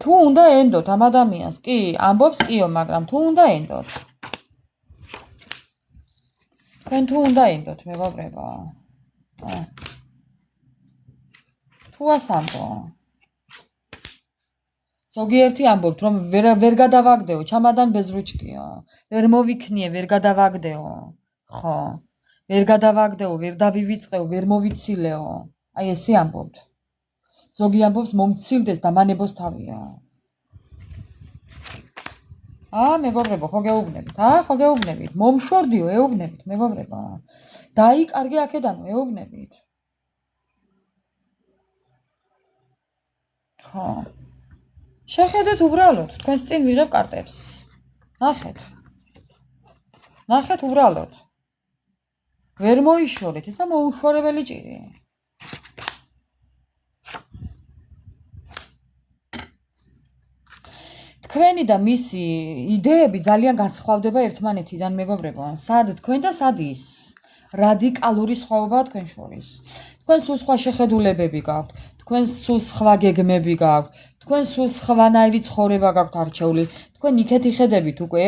თუ უნდა ენდოთ ამ ადამიანს, კი, ამბობს კიო, მაგრამ თუ უნდა ენდოთ. თქვენ თუ უნდა ენდოთ, მეგობრებო. თუ ასამბო. ზოგიერთი ამბობთ, რომ ვერ გადავაგდეო, ჩამადან ბეზრუჩკიო. ვერ მოვიქნიე, ვერ გადავაგდეო. ხო. ვერ გადავაგდეო, ვერ დავივიწყეო, ვერ მოვიცილეო. აი ესე ამბობთ. ზოგი ამბობს მომცილდეს და მანებოს თავია. მეგობრებო, ხო გეუბნებით? ხო გეუბნებით? მომშორდიო, ეუბნებით, მეგობრებო. დაიკარგე აქედანო, ეუბნებით. ხო. შეხედეთ უბრალოდ, თქვენს წინ ვიღებ კარტებს. ნახეთ. ნახეთ უბრალოდ. ვერ მოიშორეთ, ესა მოუშორებელი ჭირი. თქვენი და მისი იდეები ძალიან განსხვავდება ერთმანეთიდან, მეგობრებო. სად თქვენ და სად ის? რადიკალური სხვაობაა თქვენ შორის. თქვენ სულ სხვა შეხედულებები გაქვთ, თქვენ სულ სხვა გეგმები გაქვთ, თქვენ სულ სხვანაირი ცხოვრება გაქვთ არჩეული. თქვენ იქეთ იხედებით უკვე,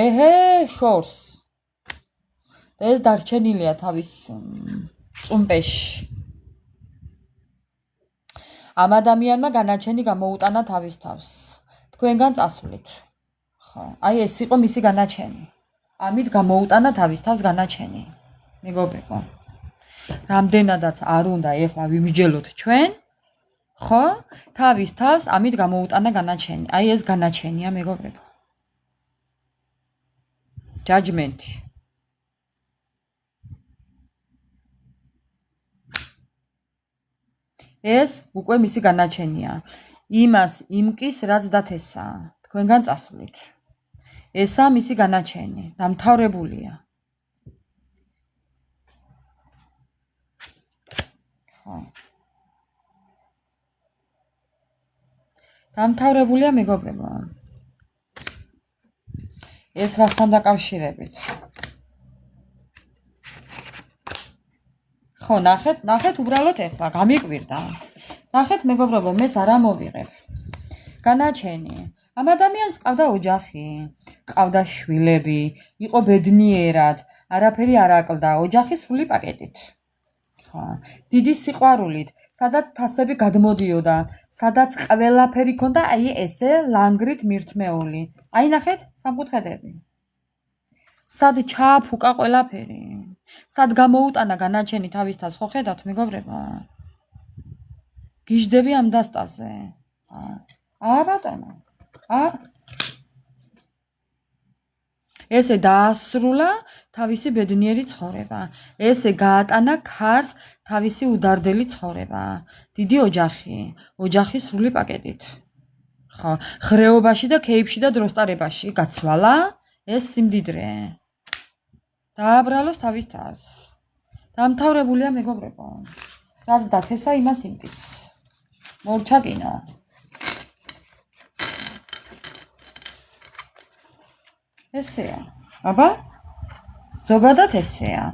შორს. და ეს დარჩენილია თავის წუმპეში. ამ ადამიანმა განაჩენი გამოუტანა თავის თავს. თქვენგან წასვლით. ხო, აი ეს იყო მისი განაჩენი. ამით გამოუტანა თავის თავს განაჩენი. მეგობრებო. რამდენადაც არ უნდა ეხლა ვიმსჯელოთ ჩვენ, ხო? თავის თავს ამით გამოუტანა განაჩენი. აი ეს განაჩენია, მეგობრებო. ჯაჯმენტი. ეს უკვე მისი განაჩენია. იმას იმკის, რაც დათესა, თქვენგან წასვლით. ესაა მისი განაჩენი, დამთავრებულია. ხო. დამთავრებულია, მეგობრებო. ეს რასთან დაკავშირებით? ხო, ნახეთ უბრალოდ ეხლა, გამიკვირდა. ნახეთ, მეგობრებო, მეც არ ამოვიღებ. განაჩენი. ამ ადამიანს ყავდა ოჯახი, ყავდა შვილები, იყო ბედნიერად, არაფერი არ აკლდა, ოჯახი სრული პაკეტით. ხო, დიდი სიყვარულით, სადაც თასები გადმოდიოდა, სადაც ყველაფერი ქონდა, აი ესე ლანგრით მირთმეული. აი ნახეთ, სამკუთხედები. სად ჩააფუკა ყველაფერი? სად გამოუტანა განაჩენი თავის თავს, ხო ხედავთ, მეგობრებო? გიждები ამ დასტაზე. ბატონო. ესე დაასრულა თავისი ბედნიერი ცხოვრება. ესე გაატანა ქარს თავისი უდარდელი ცხოვრება. დიდი ოჯახი სრული პაკეტით. ხო, ხრეობაში და ქეიფში და დროსტარებაში გაცვალა ეს სიმდიდრე. დააბრალოს თავის თავს. დამთავრებულია, მეგობრებო. რაც დათესა, იმას იმკის. მორჩა კინო. ესეა. აბა? ზოგადად ესეა.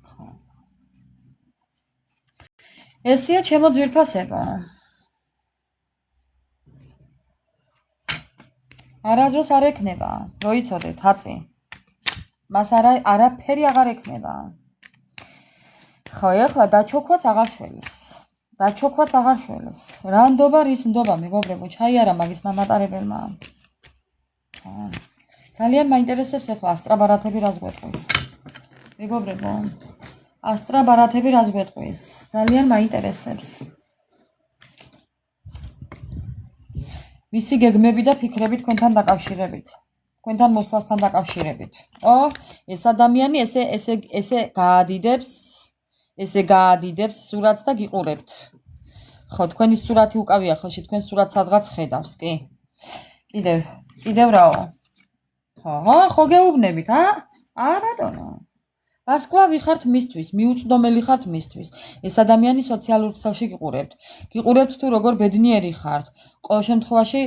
ხო. ესეა ჩემო ძვირფასებო. არასდროს არ ექნება, როიცოდეთ, აწი. მას არაფერი აღარ ექნება. ხო, ეხლა დაჩოქვაც აღარ შველის. რა ნდობა, რის ნდობა, მეგობრებო, ჩაიარა მაგის მამატარებელმა. ძალიან მაინტერესებს ეხლა ასტრაბარათები რას გვეტყვის. მეგობრებო, ასტრაბარათები რას გვეტყვის. ძალიან მაინტერესებს. მისი გეგმები და ფიქრები თქვენთან დაკავშირებით. თქვენთან მოსვლასთან დაკავშირებით. ეს ადამიანი ესე გაადიდებს სურათს და გიყურებთ. ხო, თქვენი სურათი უკავია ხელში, თქვენ სურათს სადღაც ხედავს, კი? კიდევ რაო? ხო გეუბნებით, არა ბატონო. ვარსკვლავი ხართ მისთვის, მიუწვდომელი ხართ მისთვის. ეს ადამიანი სოციალურ ქსელში გიყურებთ. გიყურებთ თუ როგორ ბედნიერი ხართ. ყოველ შემთხვევაში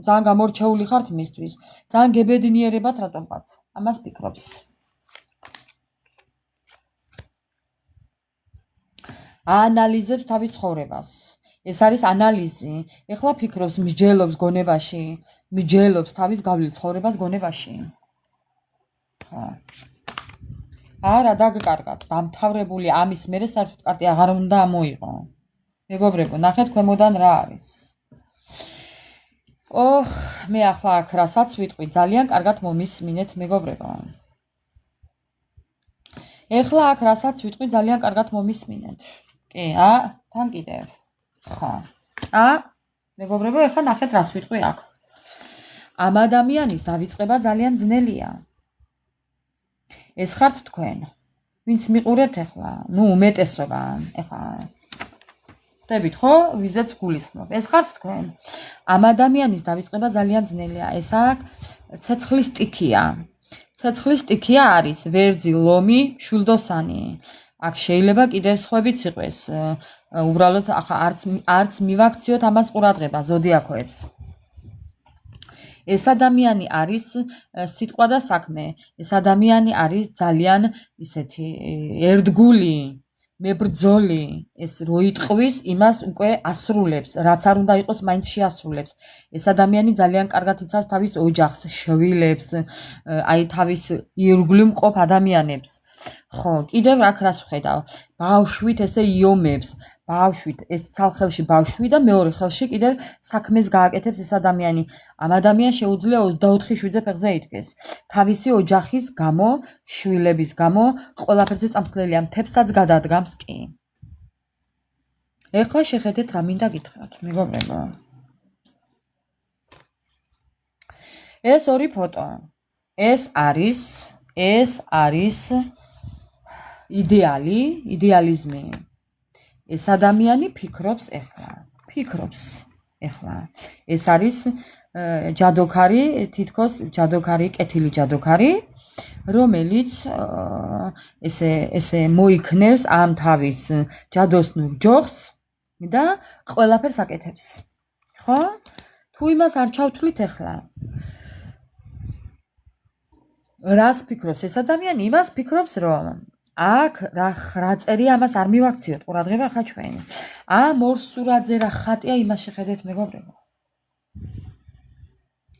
ძალიან გამორჩეული ხართ მისთვის. ძალიან გებედნიერებათ რატომღაც. ამას ფიქრობს. აანალიზებს თავის ცხოვრებას. ეს არის ანალიზი. ეხლა ფიქრობს, მსჯელობს გონებაში, მსჯელობს თავის გავლილ ცხოვრებას გონებაში. ხო. არა დაგკარგათ, დამთავრებული ამის მერე საერთოდ კარტი აღარ უნდა ამოიღო. მეგობრებო, ნახეთ ქვემოდან რა არის. მე ახლა აქ რასაც ვიტყვი, ძალიან კარგად მომისმინეთ, მეგობრებო. ეხლა აქ რასაც ვიტყვი, ძალიან კარგად მომისმინეთ. კი, თან კიდევ. ხო. მეგობრებო, ეხლა ნახეთ რას ვიტყვი აქ. ამ ადამიანის დავიწყება ძალიან ძნელია. ეს ხართ თქვენ, ვინც მიყურებთ ეხლა, უმეტესობა, ეხლა ხდებით ხო, ვიზეც გულისხმობ. ეს ხართ თქვენ. ამ ადამიანის დავიწყება ძალიან ძნელია. ეს აქ ცეცხლის სტიქია. ცეცხლის სტიქია არის ვერძი, ლომი, შვილდოსანი. აქ შეიძლება კიდევ სხვებიც იყოს. უბრალოდ ახლა არც მივაქციოთ ამას ყურადღება ზოდიაქოებს. ეს ადამიანი არის სიტყვა და საქმე. ეს ადამიანი არის ძალიან ისეთი ერთგული, მებრძოლი. ეს რო იტყვის, იმას უკვე ასრულებს, რაც არ უნდა იყოს, მაინც შეასრულებს. ეს ადამიანი ძალიან კარგად იცავს თავის ოჯახს, შვილებს, თავის ირგვლივ მყოფ ადამიანებს. ხო, კიდევ აქ რას ვხედავ? ბავშვით ესე იომებს. ბავშვით, ეს ცალხელში ბავშვი და მეორე ხელში კიდევ საქმეს გააკეთებს ეს ადამიანი. ამ ადამიანს შეუძლია 24/7 ფეხზე იდგეს. თავისი ოჯახის გამო, შვილების გამო, ყველაფერზე წამსვლელია, მთებსაც გადადგამს კი. ეხლა შეხედეთ რა მინდა გითხრათ, მეგობრებო. ეს ორი ფოტო. ეს არის იდეალიზმი. ეს ადამიანი ფიქრობს ეხლა. ეს არის ჯადოქარი, თითქოს ჯადოქარი, კეთილი ჯადოქარი, რომელიც ესე მოიქნევს ამ თავის ჯადოსნურ ჯოხს და ყველაფერს აკეთებს. ხო? თუ იმას არ ჩავთვლით ეხლა. რას ფიქრობს ეს ადამიანი? იმას ფიქრობს, რომ აქ რა წერია, ამას არ მივაქციოთ ყურადღება ხა ჩვენ. ამ ორ სურათზე რა ხატია, იმას შეხედეთ მეგობრებო.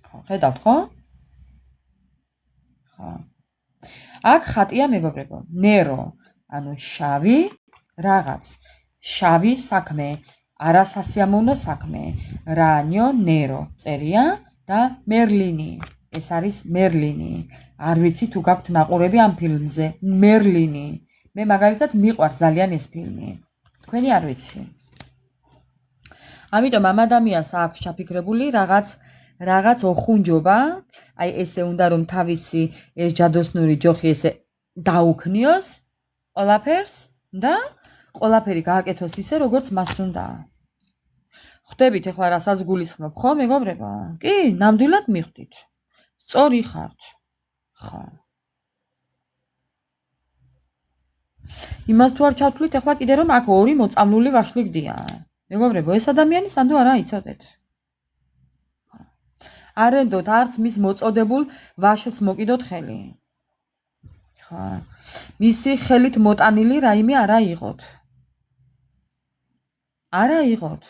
ხო, ხედავთ ხო? ხო. აქ ხატია მეგობრებო, ნერო, ანუ შავი რაღაც, შავი საქმე, არასასიამოვნო საქმე, რანიო, ნერო წერია და მერლინი. ეს არის მერლინი. არ ვიცი თუ გაქვთ ნაყურები ამ ფილმზე. მერლინი. მე მაგალითად მიყვარს ძალიან ეს ფილმი. თქვენი არ ვიცი. ამიტომ ამ ადამიანს აქვს ჩაფიქრებული რაღაც ოხუნჯობა, აი ესე უნდა რომ თავისი ეს ჯადოსნური ჯოხი ესე დაუქნიოს ყველაფერს და ყველაფერი გააკეთოს ისე როგორც მას უნდა. ხვდებით ეხლა რასაც გულისხმობ, ხო მეგობრებო? კი, ნამდვილად მიხვდით. სწორი ხართ. ხო. იმას თუ არ ჩავთვლით, ეხლა კიდე რომ აქ ორი მოწამლული ვაშლი გდია. მეგობრებო, ეს ადამიანი სანდო არა იცოდეთ. არენდოთ არც მის მოწოდებულ ვაშლს მოკიდოთ ხელი. ხო. მისი ხელით მოტანილი რაიმე არა იღოთ. არა იღოთ.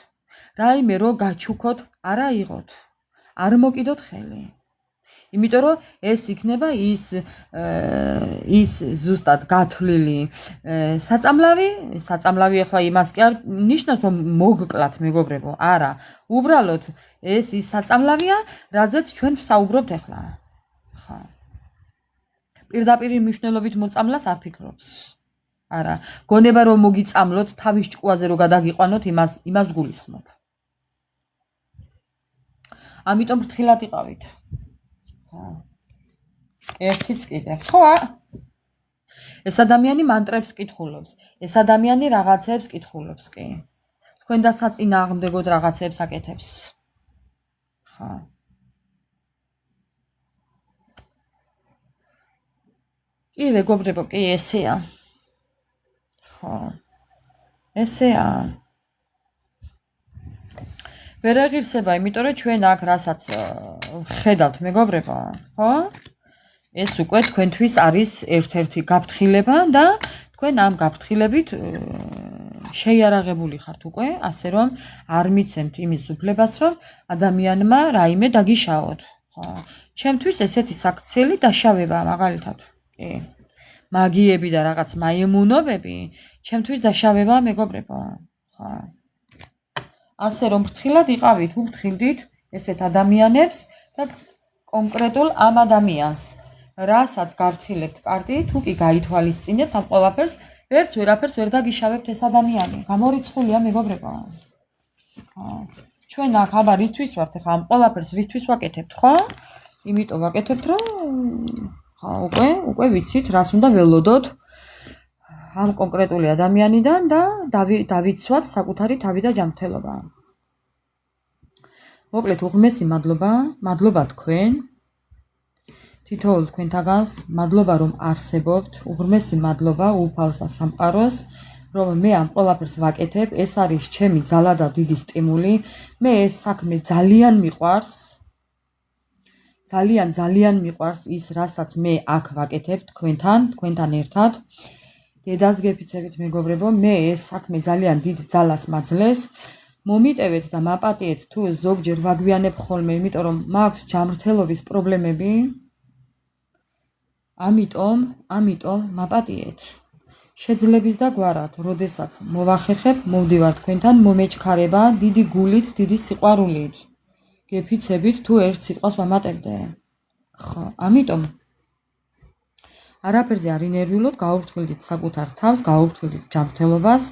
რაიმე რო გაჩუქოთ, არა იღოთ. არ მოკიდოთ ხელი. იმიტომ რომ ეს იქნება ის ზუსტად გათვლილი საწამლავი ახლა იმას კი არ ნიშნავს რომ მოგკლათ მეგობრებო, არა, უბრალოდ ეს ის საწამლავია, რაზეც ჩვენ ვსაუბრობთ ახლა. ხო. პირდაპირ მნიშვნელობით მოწამლას არ ფიქრობს. არა, გონება რომ მოგიწამლოთ, თავის ჭკუაზე რომ გადაგიყვანოთ, იმას გულისხმობ. ამიტომ ფრთხილად იყავით. ხო. ერთიც კიდე. ხო? ეს ადამიანი მანტრებს კითხულობს. ეს ადამიანი რაღაცებს კითხულობს კი. თქვენ და საწინააღმდეგოდ რაღაცებს აკეთებს. ხო. კი, მეგობრებო, კი, ესეა. ხო. ესეა. ვერ აღირსება, იმიტომ რომ ჩვენ აქ რასაც ხედავთ, მეგობრებო, ხო? ეს უკვე თქვენთვის არის ერთ-ერთი გაფრთხილება და თქვენ ამ გაფრთხილებით შეიარაღებული ხართ უკვე, ასე რომ არ მიცემთ იმის უფლებას, რომ ადამიანმა რაიმე დაგიშაოთ, ხო? ჩემთვის ესეთი საქციელი დაშავება მაგალითად. კი. მაგიები და რაღაც მაიმუნობები ჩემთვის დაშავება, მეგობრებო, ხო? ასე რომ ფრთხილად იყავით, უფრთხილდით ესეთ ადამიანებს და კონკრეტულ ამ ადამიანს, რასაც გავფრთხილებთ კარტი, თუ კი გაითვალისწინებთ ამ ყველაფერს, ვერაფერს ვერ დაგიშავებთ ეს ადამიანი. გამორიცხულია, მეგობრებო. ჩვენ აქ აბა რისთვის ვართ, ხა ამ ყველაფერს რისთვის ვაკეთებთ, ხო? იმიტომ ვაკეთებთ, რომ ხა უკვე ვიცით, რას უნდა ველოდოთ ამ კონკრეტული ადამიანიდან და დავიცვათ საკუთარი თავი და ჯანმრთელობა. მოკლედ უღმესი მადლობა თქვენ. თითოეულ თქვენთაგანს მადლობა რომ არსებობთ, უღმესი მადლობა უფალს და სამყაროს, რომ მე ამ ყველაფერს ვაკეთებ, ეს არის ჩემი ძალა და დიდი სტიმული. მე ეს საქმე ძალიან მიყვარს. ძალიან მიყვარს ის, რასაც მე აქ ვაკეთებ თქვენთან ერთად. დედას გეფიცებით, მეგობრებო, მე ეს საქმე ძალიან დიდ ძალას მაძლევს. მომიტევეთ და მაპატიეთ თუ ზოგჯერ ვაგვიანებ ხოლმე, იმიტომ რომ მაქვს ჯანმრთელობის პრობლემები. ამიტომ მაპატიეთ. შეძლების და გვარად, როდესაც მოვახერხებ, მოვდივარ თქვენთან, მომეჩქარება დიდი გულით, დიდი სიყვარულით. გეფიცებით თუ ერთ სიტყვას ვამატებდე. ხო, ამიტომ არაფერზე არ ინერვიულოთ, გაუფრთხილდით საკუთარ თავს, გაუფრთხილდით ჯანმრთელობას.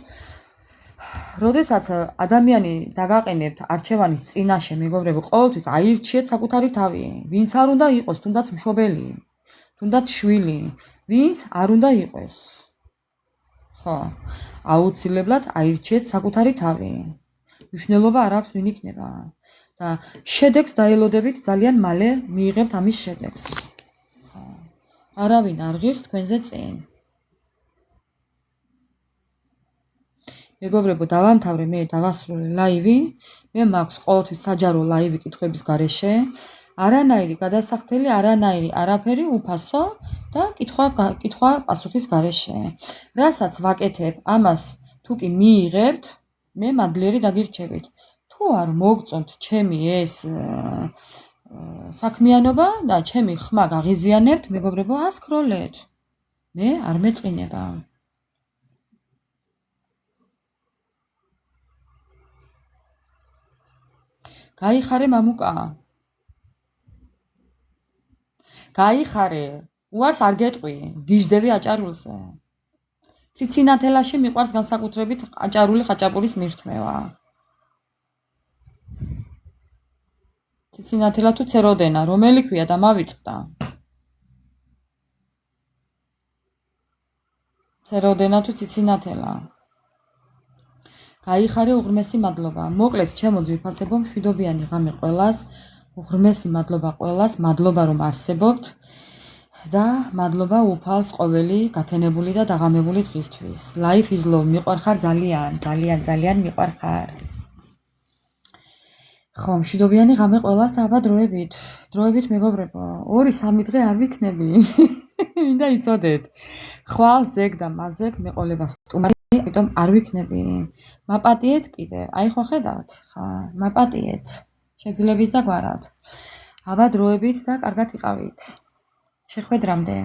როდესაც ადამიანი დაგაყენებთ არჩევანის წინაშე, მეგობრებო, ყოველთვის აირჩიეთ საკუთარი თავი. ვინც არ უნდა იყოს, თუნდაც მშობელი, თუნდაც შვილი, ვინც არ უნდა იყოს. ხო, აუცილებლად აირჩიეთ საკუთარი თავი. მნიშვნელობა არ აქვს ვინ იქნება და შედეგს დაელოდებით ძალიან მალე მიიღებთ ამის შედეგს. არავინ არ ღირს თქვენზე წინ. მეგობრებო, დავამთავრე, მე დავასრულე ლაივი. მე მაქვს ყოველთვის საჯარო ლაივი კითხვების გარეშე. არანაირი გადასახდელი, არანაირი არაფერი, უფასო და კითხვა პასუხის გარეშე. რასაც ვაკეთებ, ამას თუ კი მიიღებთ, მე მადლიერი დაგირჩებით. თუ არ მოგწონთ ჩემი ეს საქმიანობა და ჩემი ხმა გაღიზიანებთ, მეგობრებო, ასკროლეთ. მე არ მეწყინება. გაიხარე მამუკა. გაიხარე. უარს არ გეტყვი, დიჟდები აჭარულზე. ციცინათელაში მიყვარს განსაკუთრებით აჭარული ხაჭაპურის მირთმევა. ციცინათელა თუ ცეროდენა, რომელი ქვია და მავიწყდა. ცეროდენა თუ ციცინათელა. გაიხარე, უღრმესი მადლობა. მოკლედ, ჩემო ძვირფასებო, მშვიდობიანი ღამე ყველას. უღრმესი მადლობა ყველას, მადლობა რომ არსებობთ და მადლობა უფალს ყოველი გათენებული და დაღამებული დღისთვის. Life is love, მიყვარხარ ძალიან მიყვარხარ. ხო, მშვიდობიანი ღამე ყველას და აბა დროებით მეგობრებო, 2-3 დღე არ ვიქნები. მინდა იცოდეთ. ხვალ ზეგ და მაზეგ მეყოლება სტუმარი, ამიტომ არ ვიქნები. მაპატიეთ კიდე. აი ხო ხედავთ? ხა, მაპატიეთ. შეგძლების და გვარად. აბა დროებით და კარგად იყავით. შეხვედრამდე.